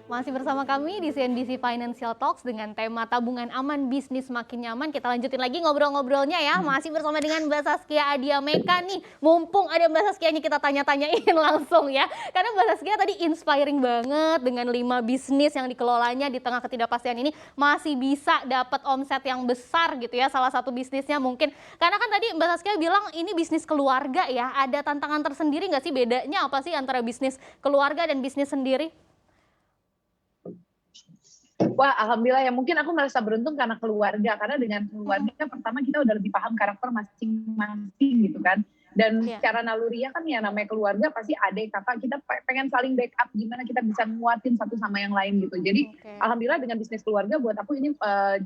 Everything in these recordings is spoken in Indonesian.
Masih bersama kami di CNBC Financial Talks dengan tema tabungan aman, bisnis makin nyaman. Kita lanjutin lagi ngobrol-ngobrolnya ya. Masih bersama dengan Mbak Saskia Adiameka nih. Mumpung ada Mbak Saskianya kita tanya-tanyain langsung ya. Karena Mbak Saskia tadi inspiring banget dengan 5 bisnis yang dikelolanya di tengah ketidakpastian ini masih bisa dapat omset yang besar gitu ya. Salah satu bisnisnya mungkin, karena kan tadi Mbak Saskia bilang ini bisnis keluarga ya. Ada tantangan tersendiri nggak sih, bedanya apa sih antara bisnis keluarga dan bisnis sendiri? Wah, alhamdulillah ya, mungkin aku merasa beruntung karena keluarga, karena dengan keluarga pertama kita udah lebih paham karakter masing-masing gitu kan. Dan Iya. secara naluriah kan ya namanya keluarga pasti adik, kakak, kita pengen saling backup gimana kita bisa nguatin satu sama yang lain gitu. Jadi Oke. alhamdulillah dengan bisnis keluarga buat aku ini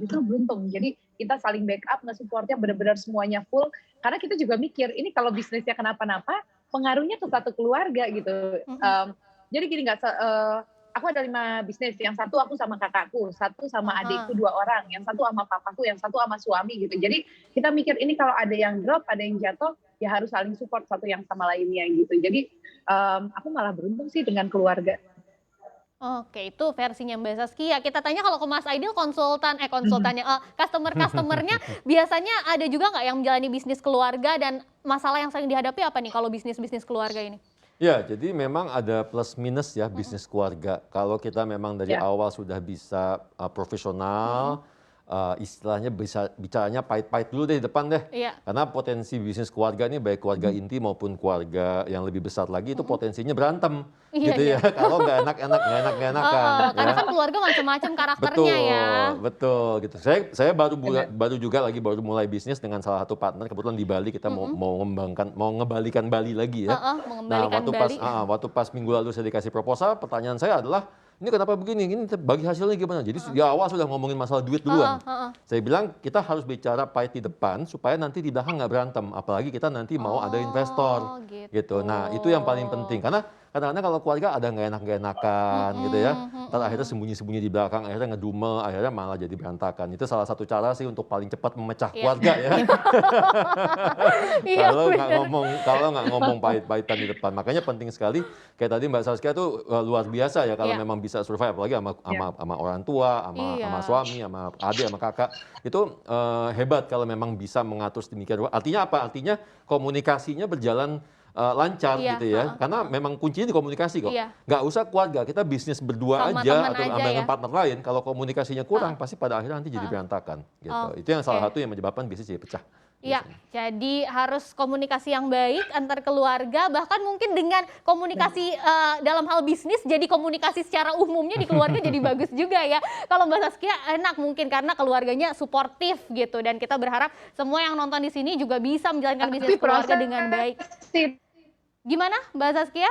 justru beruntung. Jadi kita saling backup, nge-supportnya benar-benar semuanya full. Karena kita juga mikir, ini kalau bisnisnya kenapa-napa, pengaruhnya ke satu keluarga gitu. Jadi gini aku ada 5 bisnis, yang satu aku sama kakakku, satu sama adikku 2 orang, yang satu sama papaku, yang satu sama suami gitu. Jadi kita mikir ini kalau ada yang drop, ada yang jatuh, ya harus saling support satu yang sama lainnya gitu. Jadi aku malah beruntung sih dengan keluarga. Oke, itu versinya Mbak Saskia. Kita tanya kalau ke Mas Aidil konsultannya, customer-customernya biasanya ada juga nggak yang menjalani bisnis keluarga dan masalah yang sering dihadapi apa nih kalau bisnis-bisnis keluarga ini? Ya, jadi memang ada plus minus ya bisnis keluarga. Kalau kita memang dari Ya. awal sudah bisa profesional, istilahnya bisa bicaranya pahit-pahit dulu deh di depan deh. Iya. Karena potensi bisnis keluarga ini baik keluarga inti maupun keluarga yang lebih besar lagi itu potensinya berantem, Iya, gitu iya. ya. Kalau nggak enakan, Karena ya. kan keluarga macam-macam karakternya Betul, ya. betul gitu. Saya Benar. baru mulai bisnis dengan salah satu partner, kebetulan di Bali kita mau ngebalikan Bali lagi ya. Nah, Mengembalikan Bali. waktu pas minggu lalu saya dikasih proposal, pertanyaan saya adalah, "Ini kenapa begini? Ini bagi hasilnya gimana?" Jadi di awal sudah ngomongin masalah duit duluan. Saya bilang kita harus bicara pahit di depan supaya nanti di belakang nggak berantem. Apalagi kita nanti mau ada investor, gitu. Nah, itu yang paling penting. Karena kadang-kadang kalau keluarga ada nggak enakan gitu ya. Ntar akhirnya sembunyi-sembunyi di belakang, akhirnya ngedumel, akhirnya malah jadi berantakan. Itu salah satu cara sih untuk paling cepat memecah Iya. keluarga ya. Iya, Kalau nggak ngomong pahit-pahitan di depan. Makanya penting sekali kayak tadi Mbak Saskia tuh luar biasa ya kalau Iya. memang bisa survive, apalagi sama orang tua, sama Iya. suami, sama adik, sama kakak. Itu hebat kalau memang bisa mengatur sedemikian rupa. Artinya apa? Artinya komunikasinya berjalan lancar Iya, gitu ya. Karena memang kuncinya di komunikasi kok. Iya. Nggak usah keluarga, kita bisnis berdua Sama aja teman atau aja dengan ya. partner lain, kalau komunikasinya kurang pasti pada akhirnya nanti jadi berantakan gitu. Itu yang salah Oke. satu yang menyebabkan bisnis jadi pecah. Iya, biasanya. jadi harus komunikasi yang baik antar keluarga, bahkan mungkin dengan komunikasi dalam hal bisnis, jadi komunikasi secara umumnya di keluarga jadi bagus juga ya. Kalau Mbak Saskia enak mungkin karena keluarganya suportif gitu, dan kita berharap semua yang nonton di sini juga bisa menjalankan bisnis Tapi keluarga proses dengan baik. sih. Gimana Mbak Saskia?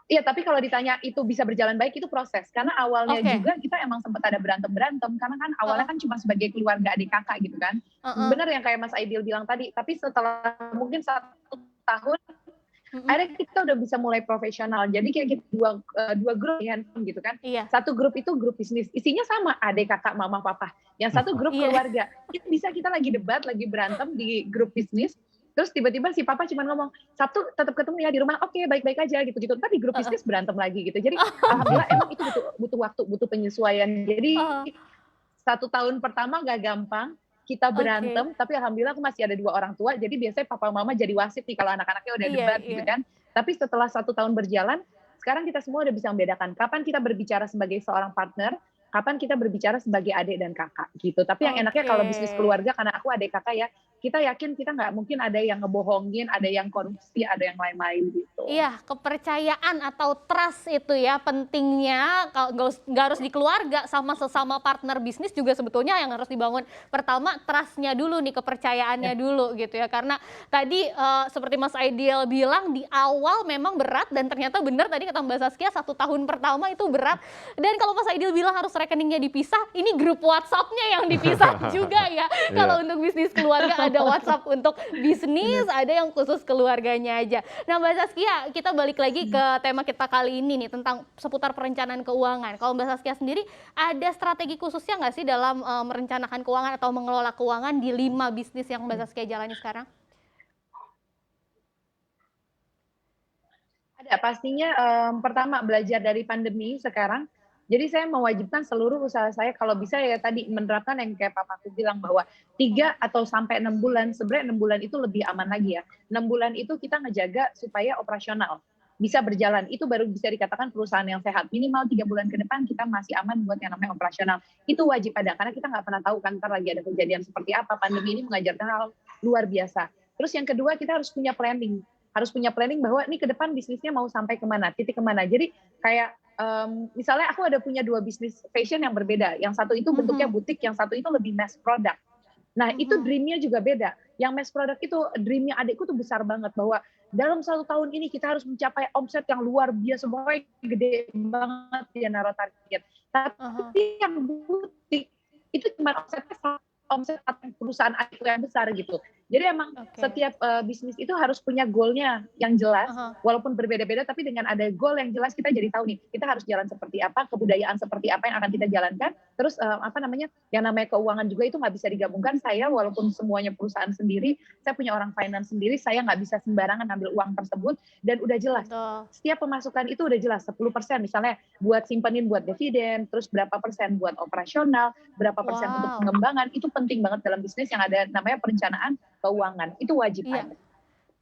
Iya, tapi kalau ditanya itu bisa berjalan baik, itu proses. Karena awalnya Oke. juga kita emang sempat ada berantem-berantem, karena kan awalnya kan cuma sebagai keluarga adik kakak gitu kan. Bener yang kayak Mas Aidil bilang tadi, tapi setelah mungkin 1 tahun, akhirnya kita udah bisa mulai profesional. Jadi kayak kita dua grup di handphone gitu kan. Iya. Satu grup itu grup bisnis, isinya sama, adik kakak, mama, papa. Yang satu grup Iya. keluarga. Kita lagi debat, lagi berantem di grup bisnis, terus tiba-tiba si papa cuma ngomong, "Sabtu tetap ketemu ya di rumah." "Oke, baik-baik aja," gitu-gitu. Ntar di grup bisnis berantem lagi gitu. Jadi alhamdulillah emang itu butuh waktu, butuh penyesuaian. Jadi 1 tahun pertama nggak gampang, kita Oke. berantem, tapi alhamdulillah aku masih ada 2 orang tua, jadi biasanya papa mama jadi wasit nih kalau anak-anaknya udah Iya, debat gitu iya. kan. Tapi setelah 1 tahun berjalan, sekarang kita semua udah bisa membedakan kapan kita berbicara sebagai seorang partner, kapan kita berbicara sebagai adik dan kakak gitu. Tapi yang enaknya kalau bisnis Oke. keluarga, karena aku adik kakak ya, kita yakin kita nggak mungkin ada yang ngebohongin, ada yang korupsi, ada yang lain-lain gitu. Iya, kepercayaan atau trust itu ya pentingnya, nggak harus di keluarga, sama sesama partner bisnis juga sebetulnya yang harus dibangun. Pertama trust-nya dulu nih, kepercayaannya dulu gitu ya. Karena tadi seperti Mas Aidil bilang di awal memang berat, dan ternyata benar tadi kata Mbak Saskia 1 tahun pertama itu berat. Dan kalau Mas Aidil bilang harus rekeningnya dipisah, ini grup WhatsApp-nya yang dipisah juga ya. Kalau untuk bisnis keluarga ada WhatsApp untuk bisnis, ada yang khusus keluarganya aja. Nah Mbak Saskia, kita balik lagi ke tema kita kali ini nih tentang seputar perencanaan keuangan. Kalau Mbak Saskia sendiri ada strategi khususnya nggak sih dalam merencanakan keuangan atau mengelola keuangan di 5 bisnis yang Mbak Saskia jalani sekarang? Ada pastinya, pertama belajar dari pandemi sekarang, jadi saya mewajibkan seluruh usaha saya kalau bisa ya tadi menerapkan yang kayak papaku bilang bahwa 3 atau sampai 6 bulan, sebenarnya 6 bulan itu lebih aman lagi ya. 6 bulan itu kita ngejaga supaya operasional, bisa berjalan, itu baru bisa dikatakan perusahaan yang sehat. Minimal 3 bulan ke depan kita masih aman buat yang namanya operasional. Itu wajib ada, karena kita nggak pernah tahu kan entar lagi ada kejadian seperti apa, pandemi ini mengajarkan hal luar biasa. Terus yang kedua kita harus punya planning bahwa ini ke depan bisnisnya mau sampai kemana, titik kemana. Jadi kayak misalnya aku ada punya 2 bisnis fashion yang berbeda, yang satu itu bentuknya Mhm, butik, yang satu itu lebih mass product. Nah itu mhm. dream-nya juga beda, yang mass product itu dream-nya adikku tuh besar banget bahwa dalam 1 tahun ini kita harus mencapai omset yang luar biasa, pokoknya gede banget dia naruh target. Ah. Tapi yang butik itu cuma omset perusahaan adikku yang besar gitu. Jadi emang Oke. setiap bisnis itu harus punya goal-nya yang jelas, Ah. walaupun berbeda-beda, tapi dengan ada goal yang jelas kita jadi tahu nih, kita harus jalan seperti apa, kebudayaan seperti apa yang akan kita jalankan, terus apa namanya, yang namanya keuangan juga itu nggak bisa digabungkan. Saya walaupun semuanya perusahaan sendiri, saya punya orang finance sendiri, saya nggak bisa sembarangan ambil uang tersebut dan udah jelas. Betul. Setiap pemasukan itu udah jelas 10% misalnya buat simpenin buat dividen, terus berapa persen buat operasional, berapa persen untuk Wow. pengembangan, itu penting banget dalam bisnis yang ada namanya perencanaan keuangan, itu wajib Iya. ada.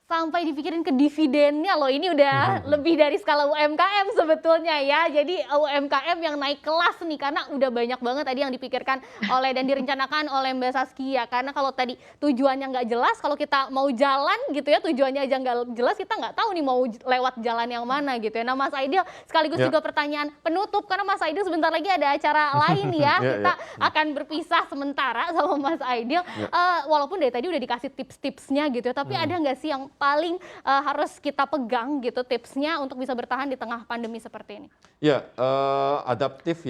Sampai dipikirin ke dividennya loh, ini udah lebih dari skala UMKM sebetulnya ya. Jadi UMKM yang naik kelas nih, karena udah banyak banget tadi yang dipikirkan oleh dan direncanakan oleh Mbak Saskia. Karena kalau tadi tujuannya nggak jelas, kalau kita mau jalan gitu ya, tujuannya aja nggak jelas, kita nggak tahu nih mau lewat jalan yang mana gitu ya. Nah Mas Aidil, sekaligus Ya. juga pertanyaan penutup, karena Mas Aidil sebentar lagi ada acara lain ya. Ya, Kita ya. akan berpisah sementara sama Mas Aidil. Ya. Walaupun dari tadi udah dikasih tips-tipsnya gitu ya, tapi ada nggak sih yang paling harus kita pegang gitu tipsnya untuk bisa bertahan di tengah pandemi seperti ini? Ya, adaptif,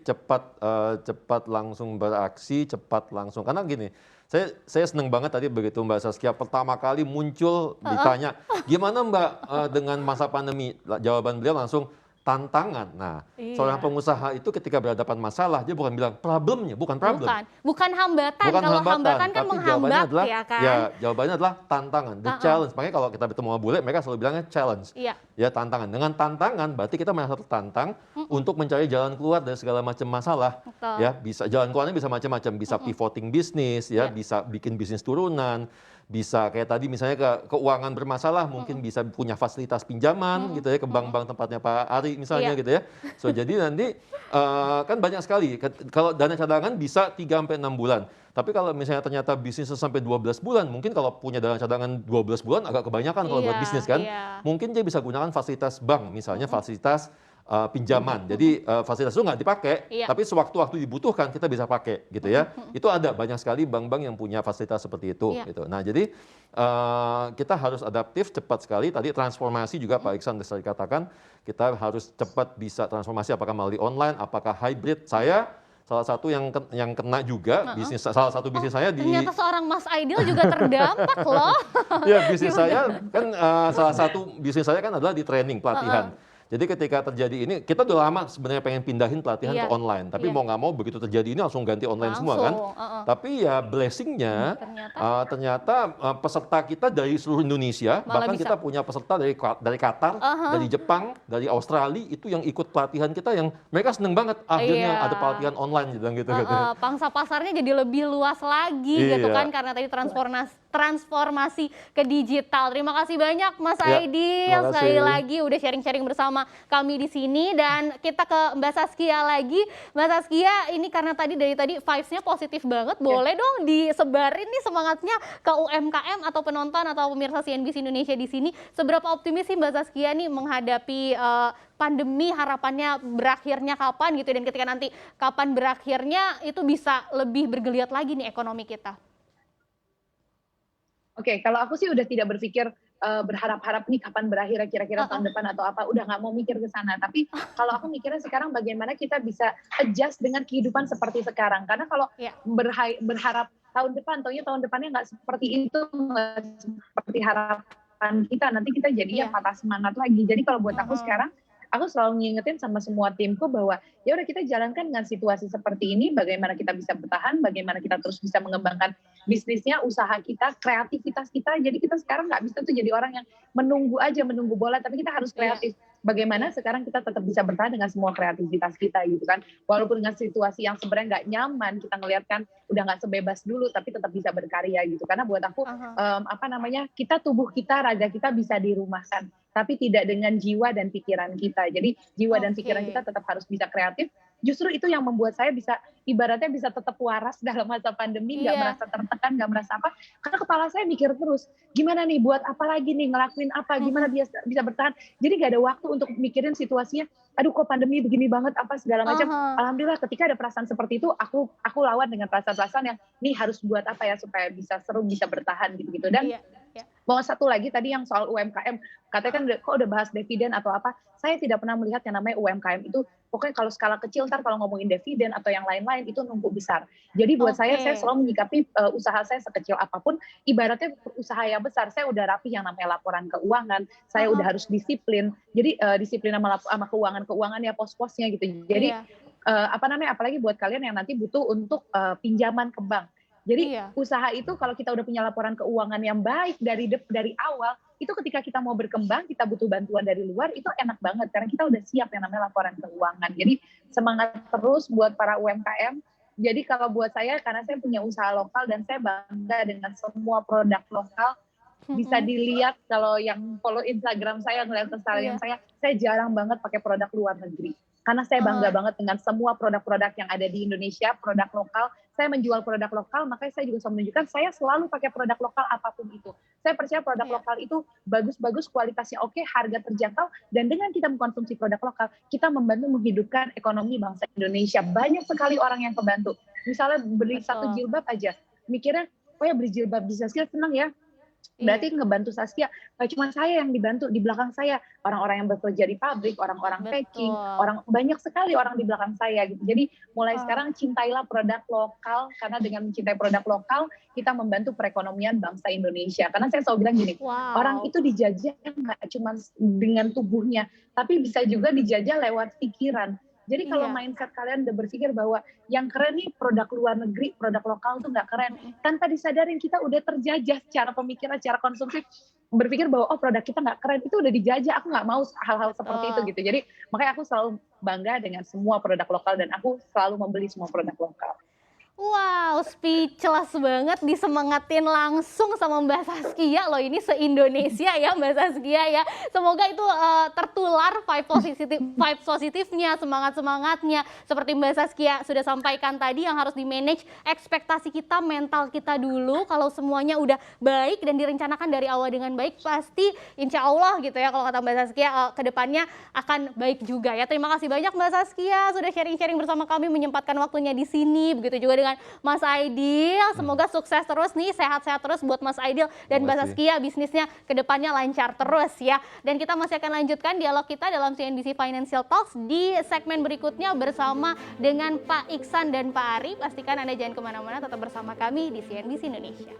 cepat langsung beraksi, cepat langsung. Karena gini, saya seneng banget tadi begitu Mbak Saskia pertama kali muncul ditanya, "Gimana Mbak, dengan masa pandemi?" Jawaban beliau langsung, "Tantangan." Nah, seorang Iya. pengusaha itu ketika berhadapan masalah, dia bukan bilang problemnya, bukan problem. Bukan hambatan, Bukan kalau hambatan, hambatan kan tapi menghambat ya kan? jawabannya adalah tantangan, the Heeh. challenge. Makanya kalau kita bertemu sama bule, mereka selalu bilangnya challenge. Iya. Ya tantangan. Dengan tantangan berarti kita merasa tertantang untuk mencari jalan keluar dari segala macam masalah. Betul. Ya, bisa jalan keluarnya bisa macam-macam, bisa pivoting bisnis, ya, Iya. bisa bikin bisnis turunan, bisa kayak tadi misalnya keuangan bermasalah, mungkin bisa punya fasilitas pinjaman gitu ya ke bank-bank tempatnya Pak Ari misalnya Iya. gitu ya. So jadi nanti kan banyak sekali. Kalau dana cadangan bisa 3 sampai 6 bulan. Tapi kalau misalnya ternyata bisnisnya sampai 12 bulan, mungkin kalau punya dana cadangan 12 bulan agak kebanyakan kalau buat Iya, bisnis kan. iya. Mungkin dia bisa gunakan fasilitas bank, misalnya fasilitas pinjaman. Jadi fasilitas itu nggak dipakai, Iya. tapi sewaktu-waktu dibutuhkan kita bisa pakai gitu ya. Itu ada banyak sekali bank-bank yang punya fasilitas seperti itu Iya. gitu. Nah, jadi kita harus adaptif cepat sekali. Tadi transformasi juga Pak Iksan tadi katakan, kita harus cepat bisa transformasi apakah melalui online, apakah hybrid. Saya salah satu yang kena juga bisnis salah satu bisnis saya di Ternyata seorang Mas Aidil juga terdampak loh. ya bisnis saya kan salah satu bisnis saya kan adalah di training pelatihan. Jadi ketika terjadi ini, kita udah lama sebenarnya pengen pindahin pelatihan Iya, ke online. Tapi iya. mau nggak mau begitu terjadi ini langsung ganti online semua kan. Langsung, heeh. Tapi ya blessingnya ternyata peserta kita dari seluruh Indonesia, Malah bahkan bisa. kita punya peserta dari Qatar, dari Jepang, dari Australia, itu yang ikut pelatihan kita yang mereka seneng banget akhirnya Iya. ada pelatihan online gitu. Pangsa pasarnya jadi lebih luas lagi gitu Iya. kan, karena tadi transformasi ke digital. Terima kasih banyak Mas Ya, Aidil, terima sekali kasih. lagi udah sharing-sharing bersama kami di sini. Dan kita ke Mbak Saskia lagi. Mbak Saskia, ini karena dari tadi vibes-nya positif banget, boleh dong disebarin nih semangatnya ke UMKM atau penonton atau pemirsa CNBC Indonesia di sini. Seberapa optimis sih Mbak Saskia nih menghadapi pandemi, harapannya berakhirnya kapan gitu, dan ketika nanti kapan berakhirnya itu bisa lebih bergeliat lagi nih ekonomi kita? Oke, kalau aku sih udah tidak berpikir berharap-harap nih kapan berakhir kira-kira tahun depan atau apa, udah nggak mau mikir ke sana. Tapi kalau aku mikirnya sekarang bagaimana kita bisa adjust dengan kehidupan seperti sekarang. Karena kalau Iya. berharap tahun depan, taunya tahun depannya nggak seperti itu, nggak seperti harapan kita, nanti kita jadinya Iya. patah semangat lagi. Jadi kalau buat aku sekarang, aku selalu ngingetin sama semua timku bahwa ya udah kita jalankan dengan situasi seperti ini, bagaimana kita bisa bertahan, bagaimana kita terus bisa mengembangkan bisnisnya, usaha kita, kreativitas kita. Jadi kita sekarang nggak bisa tuh jadi orang yang menunggu bola, tapi kita harus Iya. kreatif. Bagaimana sekarang kita tetap bisa bertahan dengan semua kreativitas kita gitu kan. Walaupun dengan situasi yang sebenarnya nggak nyaman, kita ngelihat kan udah nggak sebebas dulu, tapi tetap bisa berkarya gitu. Karena buat aku, kita tubuh kita, raga kita bisa dirumahkan, tapi tidak dengan jiwa dan pikiran kita. Jadi jiwa dan pikiran kita tetap harus bisa kreatif. Justru itu yang membuat saya bisa, ibaratnya bisa tetap waras dalam masa pandemi, nggak merasa tertekan, nggak merasa apa. Karena kepala saya mikir terus, gimana nih, buat apa lagi nih, ngelakuin apa, gimana bisa bertahan. Jadi nggak ada waktu untuk mikirin situasinya, aduh kok pandemi begini banget, apa segala macam. Alhamdulillah ketika ada perasaan seperti itu, aku lawan dengan perasaan-perasaan yang, nih harus buat apa ya, supaya bisa seru, bisa bertahan gitu-gitu. Dan mau satu lagi tadi yang soal UMKM, katanya kan kok udah bahas dividen atau apa, saya tidak pernah melihat yang namanya UMKM itu, pokoknya kalau skala kecil, ntar kalau ngomongin dividen atau yang lain-lain itu numpuk besar. Jadi buat saya selalu menyikapi usaha saya sekecil apapun, ibaratnya usaha yang besar, saya udah rapi yang namanya laporan keuangan, saya udah harus disiplin, jadi disiplin sama keuangan ya, pos-posnya gitu. Jadi apalagi buat kalian yang nanti butuh untuk pinjaman ke bank. Jadi usaha itu kalau kita udah punya laporan keuangan yang baik dari awal, itu ketika kita mau berkembang, kita butuh bantuan dari luar, itu enak banget karena kita udah siap yang namanya laporan keuangan. Jadi semangat terus buat para UMKM. Jadi kalau buat saya, karena saya punya usaha lokal dan saya bangga dengan semua produk lokal, bisa dilihat kalau yang follow Instagram saya, ngeliat keseharian saya jarang banget pakai produk luar negeri. Karena saya bangga banget dengan semua produk-produk yang ada di Indonesia, produk lokal. Saya menjual produk lokal, makanya saya juga selalu menunjukkan saya selalu pakai produk lokal apapun itu. Saya percaya produk lokal itu bagus-bagus, kualitasnya oke, harga terjangkau, dan dengan kita mengkonsumsi produk lokal, kita membantu menghidupkan ekonomi bangsa Indonesia. Banyak sekali orang yang kebantu. Misalnya beli satu jilbab aja, mikirnya, oh ya beli jilbab di Saskia senang ya. Berarti ngebantu Saskia, gak cuma saya yang dibantu, di belakang saya orang-orang yang bekerja di pabrik, orang-orang packing, banyak sekali orang di belakang saya gitu. Jadi mulai sekarang cintailah produk lokal, karena dengan mencintai produk lokal kita membantu perekonomian bangsa Indonesia. Karena saya selalu bilang gini, orang itu dijajah nggak cuma dengan tubuhnya, tapi bisa juga dijajah lewat pikiran. Jadi kalau mindset kalian udah berpikir bahwa yang keren nih produk luar negeri, produk lokal tuh nggak keren, tanpa disadarin kita udah terjajah secara pemikiran, secara konsumtif, berpikir bahwa oh produk kita nggak keren, itu udah dijajah, aku nggak mau hal-hal seperti itu gitu. Jadi makanya aku selalu bangga dengan semua produk lokal dan aku selalu membeli semua produk lokal. Wow, speechless banget, disemangatin langsung sama Mbak Saskia loh, ini se-Indonesia ya Mbak Saskia ya. Semoga itu tertular vibe positifnya, semangat-semangatnya. Seperti Mbak Saskia sudah sampaikan tadi, yang harus di-manage ekspektasi kita, mental kita dulu. Kalau semuanya udah baik dan direncanakan dari awal dengan baik, pasti insya Allah gitu ya, kalau kata Mbak Saskia, ke depannya akan baik juga ya. Terima kasih banyak Mbak Saskia sudah sharing-sharing bersama kami, menyempatkan waktunya di sini. Begitu juga dengan Mas Aidil, semoga sukses terus nih, sehat-sehat terus buat Mas Aidil dan Mbak Saskia, bisnisnya kedepannya lancar terus ya. Dan kita masih akan lanjutkan dialog kita dalam CNBC Financial Talks di segmen berikutnya bersama dengan Pak Iksan dan Pak Ari. Pastikan Anda jangan kemana-mana, tetap bersama kami di CNBC Indonesia.